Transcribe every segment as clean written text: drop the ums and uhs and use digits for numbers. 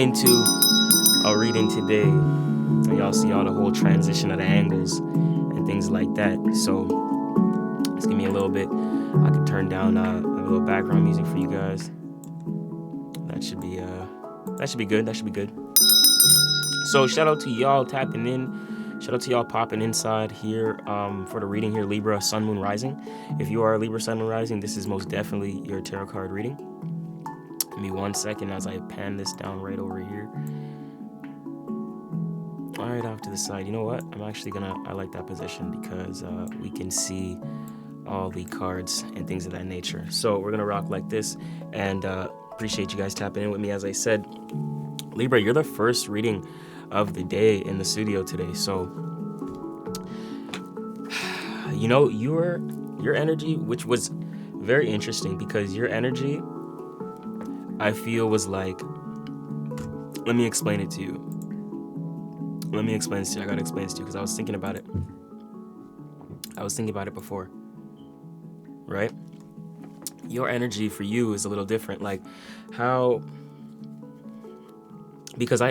into a reading today, and y'all see all the whole transition of the angles and things like that. So just give me a little bit. I could turn down a little background music for you guys. That should be good. That should be good. So shout out to y'all tapping in. Shout out to y'all popping inside here for the reading here, Libra, Sun, Moon, Rising. If you are a Libra, Sun, Moon, Rising, this is most definitely your tarot card reading. Give me 1 second as I pan this down right over here. All right, off to the side. You know what? I like that position because we can see all the cards and things of that nature. So we're gonna rock like this, and appreciate you guys tapping in with me. As I said, Libra, you're the first reading of the day in the studio today. So, you know, your energy, which was very interesting because your energy, I feel, was like, let me explain it to you. I gotta explain this to you because I was thinking about it. Before, right? Your energy for you is a little different. Like how, because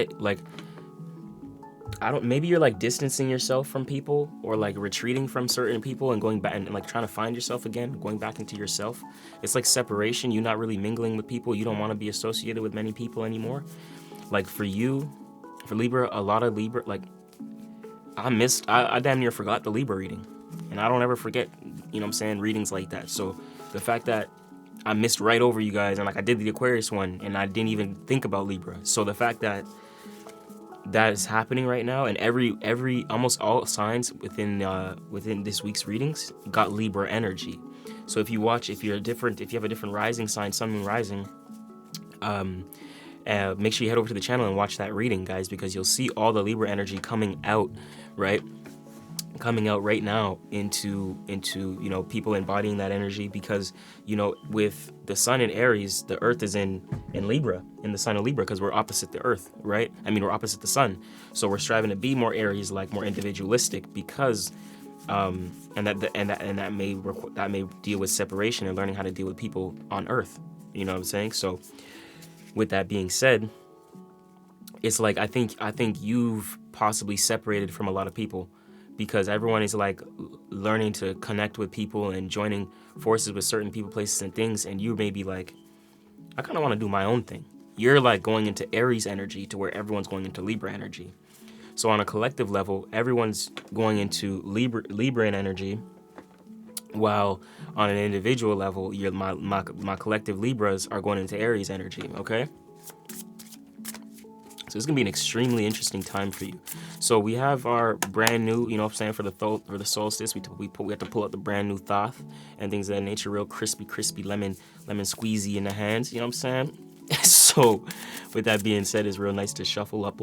maybe you're like distancing yourself from people or like retreating from certain people and going back and like trying to find yourself again, going back into yourself. It's like separation. You're not really mingling with people. You don't want to be associated with many people anymore. Like for you, for Libra, a lot of Libra, like I damn near forgot the Libra reading. And I don't ever forget, you know what I'm saying, readings like that. So the fact that I missed right over you guys and like I did the Aquarius one and I didn't even think about Libra. So the fact that that is happening right now, and every almost all signs within this week's readings got Libra energy. So if you have a different rising sign, Sun, Moon, Rising, make sure you head over to the channel and watch that reading, guys, because you'll see all the Libra energy coming out right now into you know, people embodying that energy, because you know, with the sun in Aries, the earth is in Libra, in the sign of Libra, because we're opposite the earth, right? I mean, we're opposite the sun, so we're striving to be more Aries, like more individualistic, because that may deal with separation and learning how to deal with people on earth, you know what I'm saying? So with that being said, it's like I think you've possibly separated from a lot of people, because everyone is like learning to connect with people and joining forces with certain people, places, and things, and you may be like, I kind of want to do my own thing. You're like going into Aries energy to where everyone's going into Libra energy. So on a collective level, everyone's going into Libran energy, while on an individual level, my collective Libras are going into Aries energy, okay? So it's gonna be an extremely interesting time for you. So we have our brand new, you know what I'm saying, for the solstice, we have to pull out the brand new Thoth and things of that nature, real crispy lemon squeezy in the hands, you know what I'm saying? So with that being said, it's real nice to shuffle up.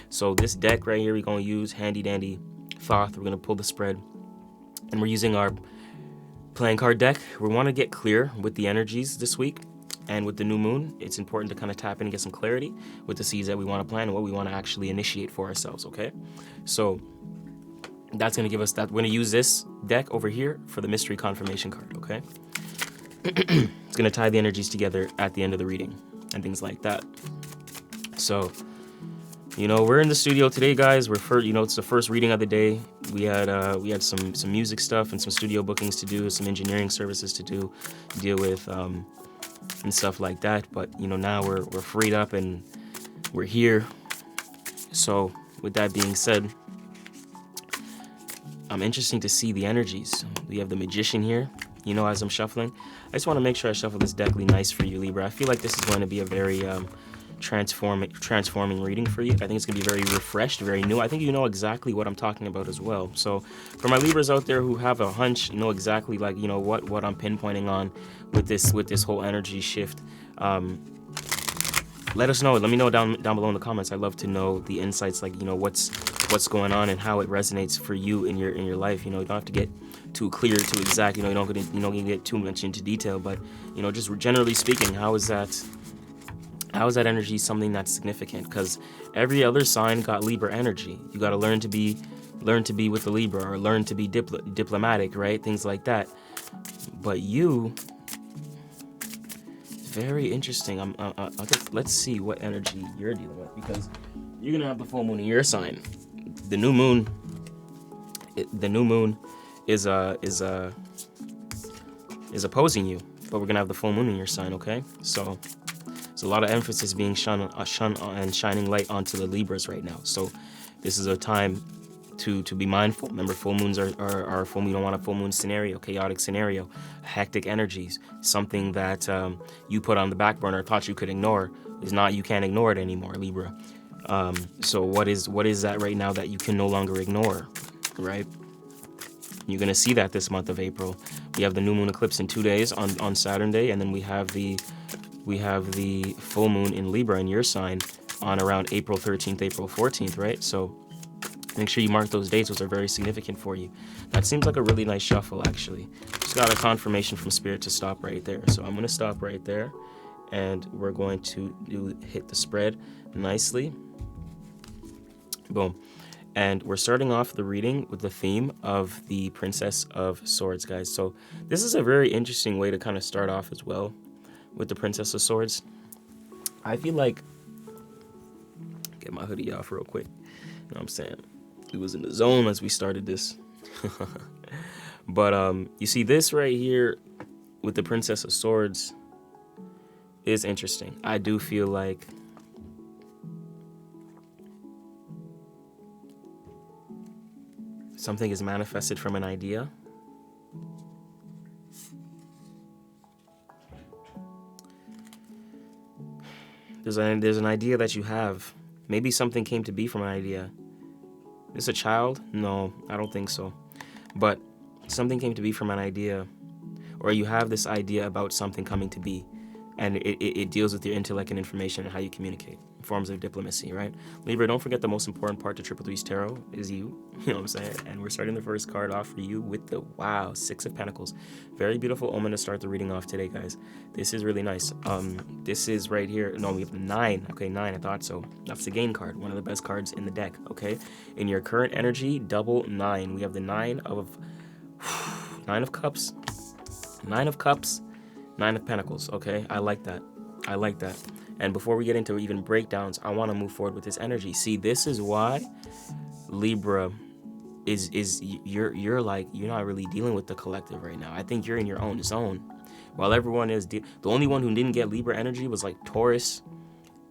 So this deck right here, we're gonna use handy dandy Thoth. We're gonna pull the spread, and we're using our playing card deck. We want to get clear with the energies this week. And with the new moon, it's important to kind of tap in and get some clarity with the seeds that we want to plant and what we want to actually initiate for ourselves, okay? So that's going to give us that. We're going to use this deck over here for the mystery confirmation card, okay? It's going to tie the energies together at the end of the reading and things like that. So, you know, we're in the studio today, guys. It's the first reading of the day. We had some music stuff and some studio bookings to do, some engineering services to deal with, and stuff like that, but you know, now we're freed up and we're here. So with that being said, I'm interested to see the energies. We have the Magician here, you know, as I'm shuffling. I just want to make sure I shuffle this deckly nice for you, Libra. I feel like this is going to be a very transforming reading for you. I think it's going to be very refreshed, very new. I think you know exactly what I'm talking about as well. So for my Libras out there who have a hunch, know exactly, like, you know, what I'm pinpointing on with this whole energy shift, let us know. Let me know down below in the comments. I'd love to know the insights, like, you know, what's going on and how it resonates for you in your life. You know, you don't have to get too clear, too exact. You know, you don't get too much into detail, but you know, just generally speaking, how is that energy something that's significant? Because every other sign got Libra energy. You got to learn to be with the Libra, or learn to be diplomatic, right? Things like that. But you, very interesting. Let's see what energy you're dealing with, because you're gonna have the full moon in your sign. The new moon, is opposing you, but we're gonna have the full moon in your sign. Okay, so there's a lot of emphasis being shone and shining light onto the Libras right now. So this is a time to be mindful. Remember, full moons are full moon. You don't want a full moon scenario, chaotic scenario, hectic energies, something that you put on the back burner, thought you could ignore, is not. You can't ignore it anymore, Libra. So what is that right now that you can no longer ignore, right? You're gonna see that this month of April. We have the new moon eclipse in 2 days on Saturday, and then we have the full moon in Libra in your sign on around April 13th, April 14th, right? So make sure you mark those dates. Those are very significant for you. That seems like a really nice shuffle, actually. Just got a confirmation from Spirit to stop right there. So I'm going to stop right there, and we're going to hit the spread nicely. Boom. And we're starting off the reading with the theme of the Princess of Swords, guys. So this is a very interesting way to kind of start off as well with the Princess of Swords. I feel like, get my hoodie off real quick. You know what I'm saying? We was in the zone as we started this. But you see this right here with the Princess of Swords is interesting. I do feel like something is manifested from an idea. There's an idea that you have. Maybe something came to be from an idea. Is a child? No, I don't think so. But something came to be from an idea, or you have this idea about something coming to be, and it deals with your intellect and information and how you communicate, forms of diplomacy, right? Libra, don't forget the most important part to Triple Three's Tarot is you. You know what I'm saying? And we're starting the first card off for you with the, wow, Six of Pentacles. Very beautiful omen to start the reading off today, guys. This is really nice. This is right here. No, we have the 9. Okay, 9, I thought so. That's the gain card, one of the best cards in the deck, okay? In your current energy, double 9. We have the 9 of Cups, 9 of Cups, 9 of Pentacles, okay? I like that. I like that. And before we get into even breakdowns, I want to move forward with this energy. See, this is why Libra you're not really dealing with the collective right now. I think you're in your own zone. While everyone is the only one who didn't get Libra energy was like Taurus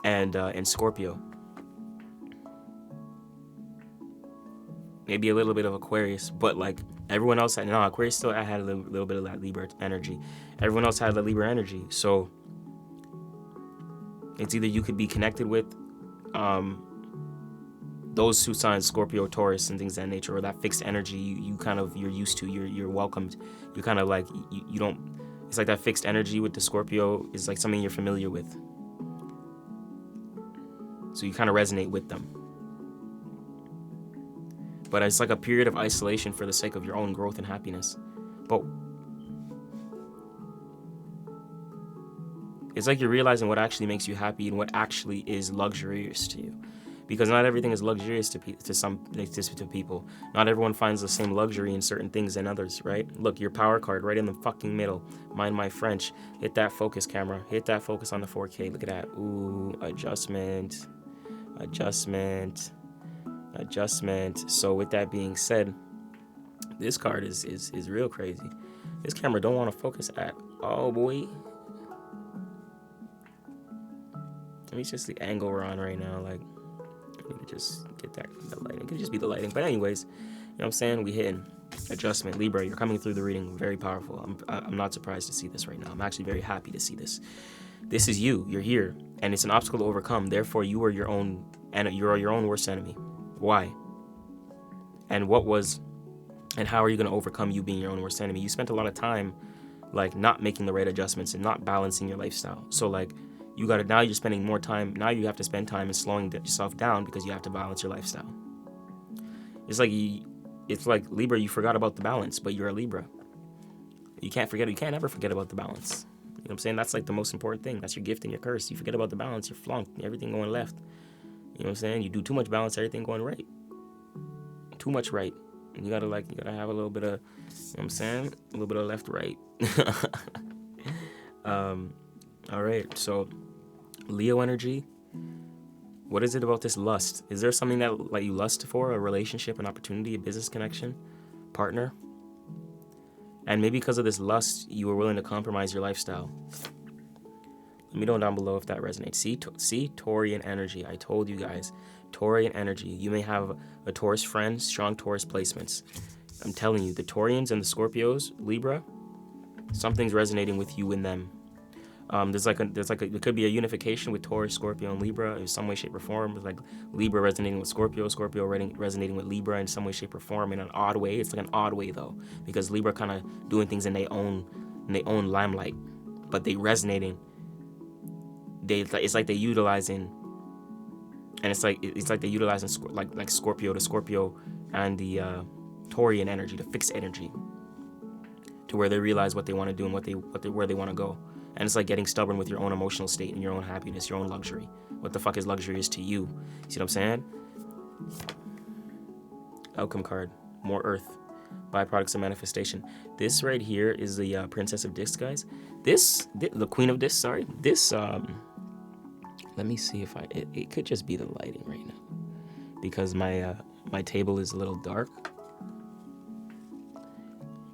and Scorpio. Maybe a little bit of Aquarius, but like everyone else had, no, Aquarius still had a little bit of that Libra energy. Everyone else had the Libra energy. So it's either you could be connected with those two signs, Scorpio, Taurus, and things of that nature, or that fixed energy you're used to, you're welcomed. You're kind of like, you don't, it's like that fixed energy with the Scorpio is like something you're familiar with. So you kind of resonate with them. But it's like a period of isolation for the sake of your own growth and happiness. But it's like you're realizing what actually makes you happy and what actually is luxurious to you. Because not everything is luxurious to people. Not everyone finds the same luxury in certain things than others, right? Look, your power card right in the fucking middle. Mind my French. Hit that focus, camera. Hit that focus on the 4K. Look at that. Ooh, adjustment. So with that being said, this card is real crazy. This camera don't want to focus at all, boy. Let me just the angle we're on right now, like. You could just get the lighting. It could just be the lighting. But anyways, you know what I'm saying? We hitting adjustment. Libra, you're coming through the reading very powerful. I'm not surprised to see this right now. I'm actually very happy to see this. This is you. You're here. And it's an obstacle to overcome. Therefore, you are your own worst enemy. Why? And how are you going to overcome you being your own worst enemy? You spent a lot of time like not making the right adjustments and not balancing your lifestyle. So like, now you're spending more time. Now you have to spend time in slowing yourself down because you have to balance your lifestyle. It's like Libra, you forgot about the balance, but you're a Libra. You can't ever forget about the balance. You know what I'm saying? That's like the most important thing. That's your gift and your curse. You forget about the balance, you're flunked, everything going left. You know what I'm saying? You do too much balance, everything going right. Too much right. And you gotta have a little bit of, you know what I'm saying? A little bit of left, right. All right, so Leo energy. What is it about this lust? Is there something that like you lust for? A relationship, an opportunity, a business connection, partner? And maybe because of this lust, you were willing to compromise your lifestyle. Let me know down below if that resonates. See, Taurian energy. I told you guys, Taurian energy. You may have a Taurus friend, strong Taurus placements. I'm telling you, the Taurians and the Scorpios, Libra, something's resonating with you in them. There could be a unification with Taurus, Scorpio, and Libra in some way, shape, or form. It's like Libra resonating with Scorpio, Scorpio resonating with Libra in some way, shape, or form in an odd way. It's like an odd way though, because Libra kind of doing things in their own limelight, but they resonating. It's like they're utilizing, and it's like they're utilizing like Scorpio to Scorpio and the Taurian energy, the fixed energy, to where they realize what they want to do and where they want to go. And it's like getting stubborn with your own emotional state and your own happiness, your own luxury. What the fuck is luxury is to you? See what I'm saying? Outcome card, more earth, byproducts of manifestation. This right here is the Princess of Discs, guys. The Queen of Discs, sorry. This, let me see if it could just be the lighting right now, because my table is a little dark.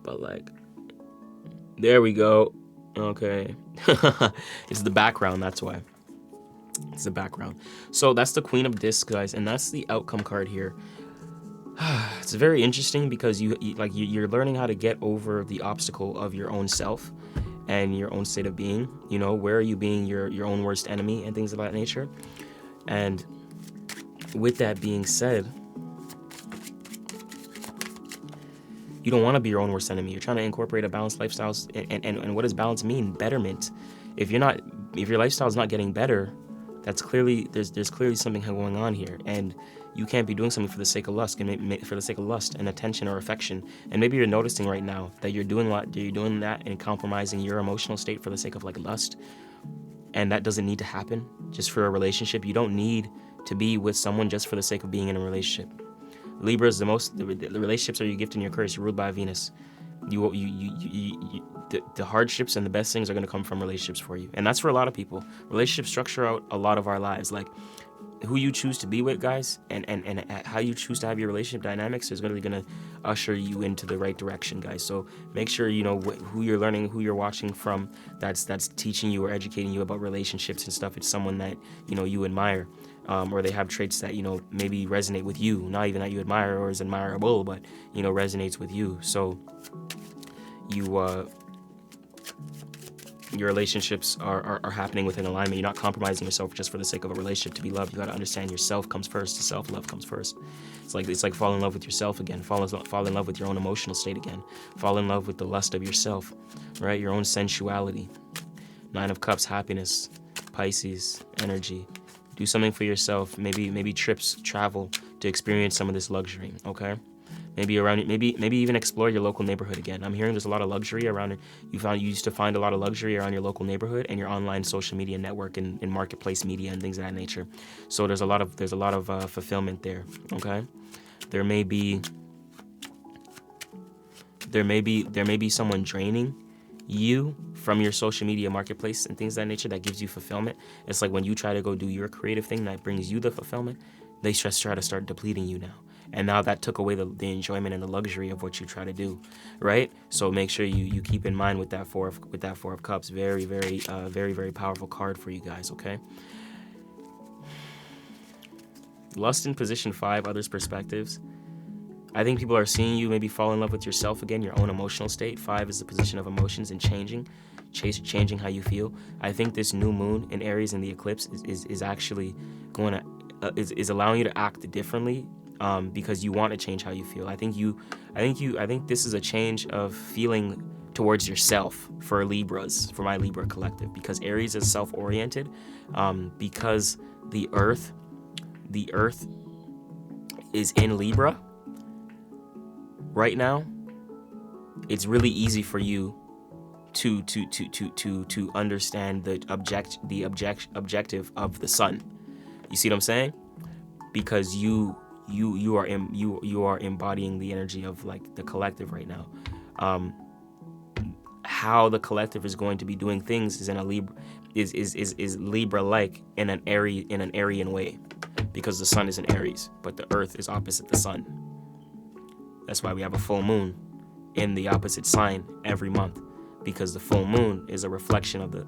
But like, there we go. Okay. It's the background, that's why. It's the background. So that's the Queen of Discs, guys, and that's the outcome card here. It's very interesting because you're learning how to get over the obstacle of your own self and your own state of being. You know, where are you being your own worst enemy and things of that nature. And with that being said, you don't want to be your own worst enemy. You're trying to incorporate a balanced lifestyle. And what does balance mean? Betterment. If your lifestyle is not getting better, that's clearly there's clearly something going on here, and you can't be doing something for the sake of lust, for the sake of lust and attention or affection. And maybe you're noticing right now that you're doing that and compromising your emotional state for the sake of like lust, and that doesn't need to happen. Just for a relationship, you don't need to be with someone just for the sake of being in a relationship. Libra is the relationships are your gift and your curse. You're ruled by Venus. The hardships and the best things are going to come from relationships for you, and that's for a lot of people. Relationships structure out a lot of our lives. Like who you choose to be with, guys, and how you choose to have your relationship dynamics is going to usher you into the right direction, guys. So make sure you know who you're learning, who you're watching from. That's teaching you or educating you about relationships and stuff. It's someone that you admire. Or they have traits that maybe resonate with you, not even that you admire or is admirable, but resonates with you. So your relationships are happening within alignment. You're not compromising yourself just for the sake of a relationship to be loved. You got to understand yourself comes first. Self-love comes first. It's like fall in love with yourself again. Fall in love with your own emotional state again. Fall in love with the lust of yourself, right? Your own sensuality. 9 of Cups, happiness, Pisces energy. Do something for yourself. Maybe trips, travel to experience some of this luxury. Okay, maybe even explore your local neighborhood again. I'm hearing there's a lot of luxury around it. You used to find a lot of luxury around your local neighborhood and your online social media network and marketplace media and things of that nature. So there's a lot of fulfillment there. Okay, there may be someone draining you from your social media marketplace and things of that nature that gives you fulfillment. It's like when you try to go do your creative thing that brings you the fulfillment, they just try to start depleting you now. And now that took away the enjoyment and the luxury of what you try to do, right? So make sure you keep in mind with that four of Cups. Very, very, very, very powerful card for you guys, okay? Lust in position 5, others' perspectives. I think people are seeing you maybe fall in love with yourself again, your own emotional state. 5 is the position of emotions and changing how you feel. I think this new moon in Aries in the eclipse is actually going to is allowing you to act differently because you want to change how you feel. I think this is a change of feeling towards yourself for my Libra collective, because Aries is self-oriented, because the Earth is in Libra. Right now, it's really easy for you to understand the objective of the sun. You see what I'm saying? Because you are embodying the energy of like the collective right now. how the collective is going to be doing things is in a Libra, is Libra-like in an Aryan way, because the sun is in Aries, but the earth is opposite the sun. That's why we have a full moon in the opposite sign every month, because the full moon is a reflection of the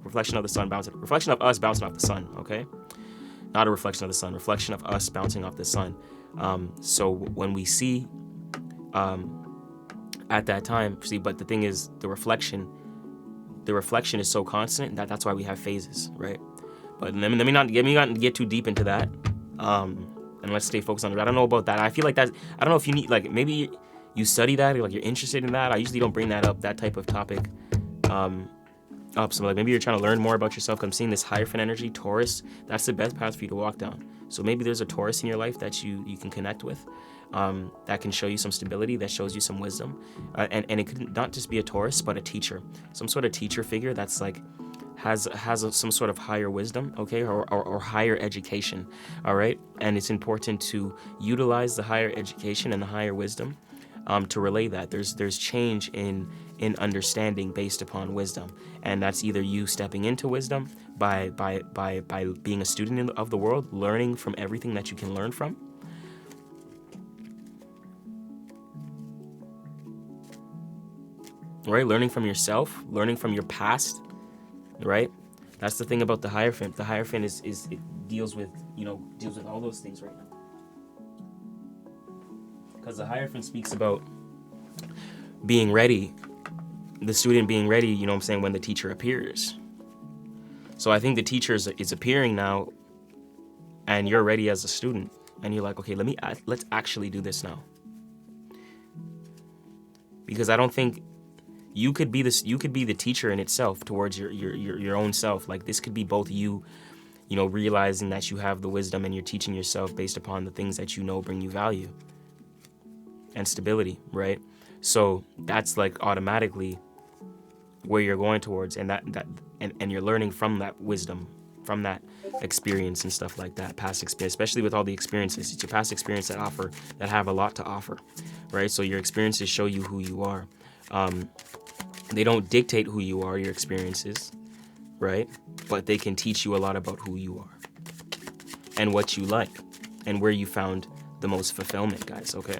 reflection of the sun bouncing, reflection of us bouncing off the sun. Okay, not a reflection of the sun, reflection of us bouncing off the sun. So when we see at that time, see, but the thing is, the reflection is so constant that that's why we have phases, right? But let me not get too deep into that. And let's stay focused on it. I don't know about that. I feel like that. I don't know if you need, like, maybe you study that, or like you're interested in that. I usually don't bring that up, that type of topic, up. So like maybe you're trying to learn more about yourself. I'm seeing this Hierophant energy, Taurus. That's the best path for you to walk down. So maybe there's a Taurus in your life that you can connect with, that can show you some stability, that shows you some wisdom, and it could not just be a Taurus, but a teacher, some sort of teacher figure that's like has some sort of higher wisdom, okay, or higher education, all right? And it's important to utilize the higher education and the higher wisdom to relay that. There's change in understanding based upon wisdom, and that's either you stepping into wisdom by being a student of the world, learning from everything that you can learn from, right? Learning from yourself, learning from your past, right? That's the thing about the Hierophant. The Hierophant it deals with all those things right now. Because the Hierophant speaks about being ready, the student being ready, you know what I'm saying, when the teacher appears. So I think the teacher is appearing now, and you're ready as a student, and you're like, okay, let's actually do this now. Because I don't think you could be the teacher in itself towards your own self. Like, this could be both you realizing that you have the wisdom and you're teaching yourself based upon the things that you know bring you value and stability, right? So that's like automatically where you're going towards, and and you're learning from that wisdom, from that experience and stuff like that, past experience, especially with all the experiences. It's your past experience that have a lot to offer, right? So your experiences show you who you are. They don't dictate who you are, your experiences, right? But they can teach you a lot about who you are and what you like and where you found the most fulfillment, guys, okay?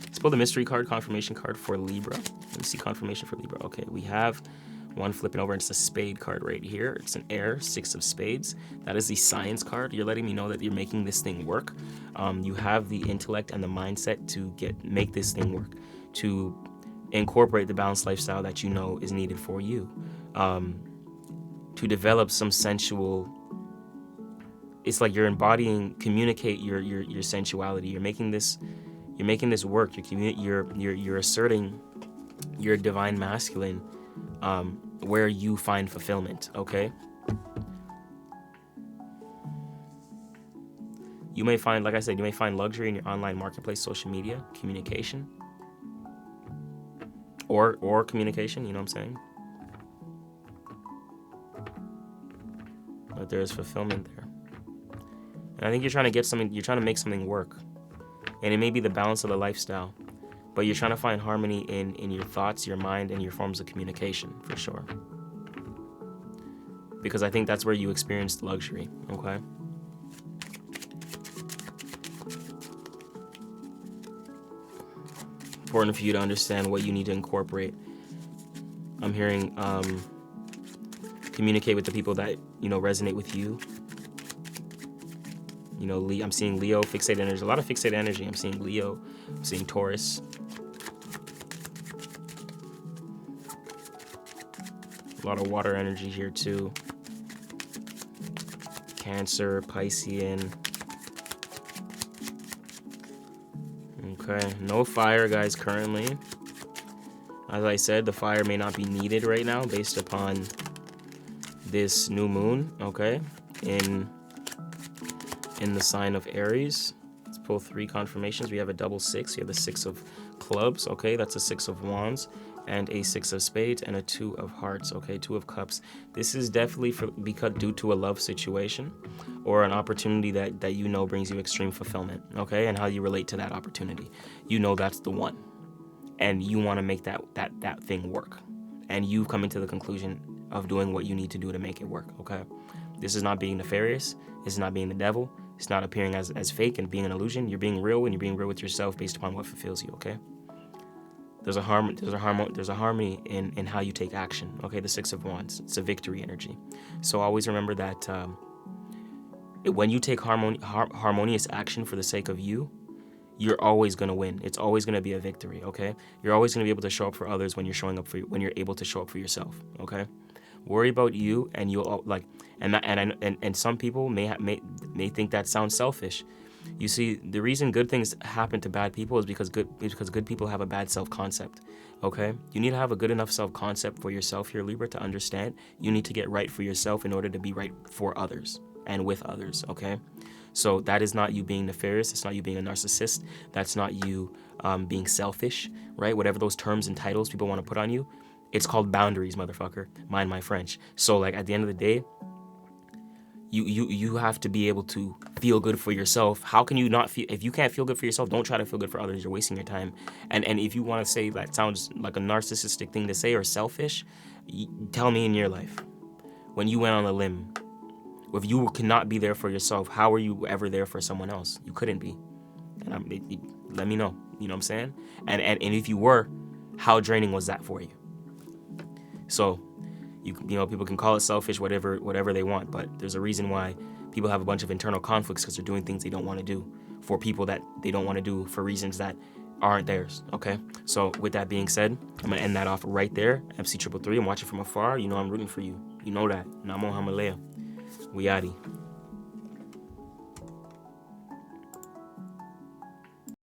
Let's pull the mystery card, confirmation card for Libra. Let me see confirmation for Libra. Okay, we have one flipping over, and it's a spade card right here. It's an air, 6 of spades. That is the science card. You're letting me know that you're making this thing work. You have the intellect and the mindset to make this thing work, to incorporate the balanced lifestyle that you know is needed for you, to develop some sensual. It's like you're communicate your sensuality. You're making this work. You're asserting your divine masculine, where you find fulfillment. Okay. You may find, like I said, luxury in your online marketplace, social media, communication, or communication. You know what I'm saying? But there's fulfillment there. And I think you're trying to make something work. And it may be the balance of the lifestyle, but you're trying to find harmony in your thoughts, your mind, and your forms of communication, for sure. Because I think that's where you experienced luxury, okay? Important for you to understand what you need to incorporate. I'm hearing communicate with the people that, resonate with you. I'm seeing Leo, fixated energy. A lot of fixated energy. I'm seeing Leo. I'm seeing Taurus. A lot of water energy here too. Cancer, Piscean. Okay, no fire, guys, currently. As I said, the fire may not be needed right now based upon this new moon, okay, in the sign of Aries. Let's pull 3 confirmations. We have a double 6. We have the 6 of clubs, okay, that's a 6 of wands, and a 6 of spades, and a 2 of hearts, okay, 2 of cups. This is definitely because due to a love situation or an opportunity that brings you extreme fulfillment, okay, and how you relate to that opportunity. That's the one. and you want to make that thing work, and you've come into the conclusion of doing what you need to do to make it work. Okay, this is not being nefarious. This is not being the devil. It's not appearing as fake and being an illusion. You're being real, and you're being real with yourself based upon what fulfills you. Okay. There's a harmony in how you take action. Okay, the Six of Wands. It's a victory energy. So always remember that when you take harmonious action for the sake of you, you're always gonna win. It's always gonna be a victory. Okay, you're always gonna be able to show up for others when you're able to show up for yourself. Okay, worry about you, and you'll and some people may think that sounds selfish. You see, the reason good things happen to bad people is because good people have a bad self-concept. Okay, you need to have a good enough self-concept for yourself here, Libra, to understand you need to get right for yourself in order to be right for others and with others. Okay, so that is not you being nefarious. It's not you being a narcissist. That's not you being selfish, right? Whatever those terms and titles people want to put on you, it's called boundaries, motherfucker. Mind my French. So like at the end of the day, you have to be able to feel good for yourself. How can you not feel? If you can't feel good for yourself, don't try to feel good for others. You're wasting your time. And if you want to say that sounds like a narcissistic thing to say or selfish, tell me in your life when you went on a limb. If you cannot be there for yourself, how are you ever there for someone else? You couldn't be. And let me know. You know what I'm saying? And if you were, how draining was that for you? So, you know, people can call it selfish, whatever they want, but there's a reason why people have a bunch of internal conflicts, because they're doing things they don't want to do for people that they don't want to do for reasons that aren't theirs. Okay, so with that being said, I'm gonna end that off right there. MC333, I'm watching from afar. You know I'm rooting for you. You know that. Namo Hamalea. We outie.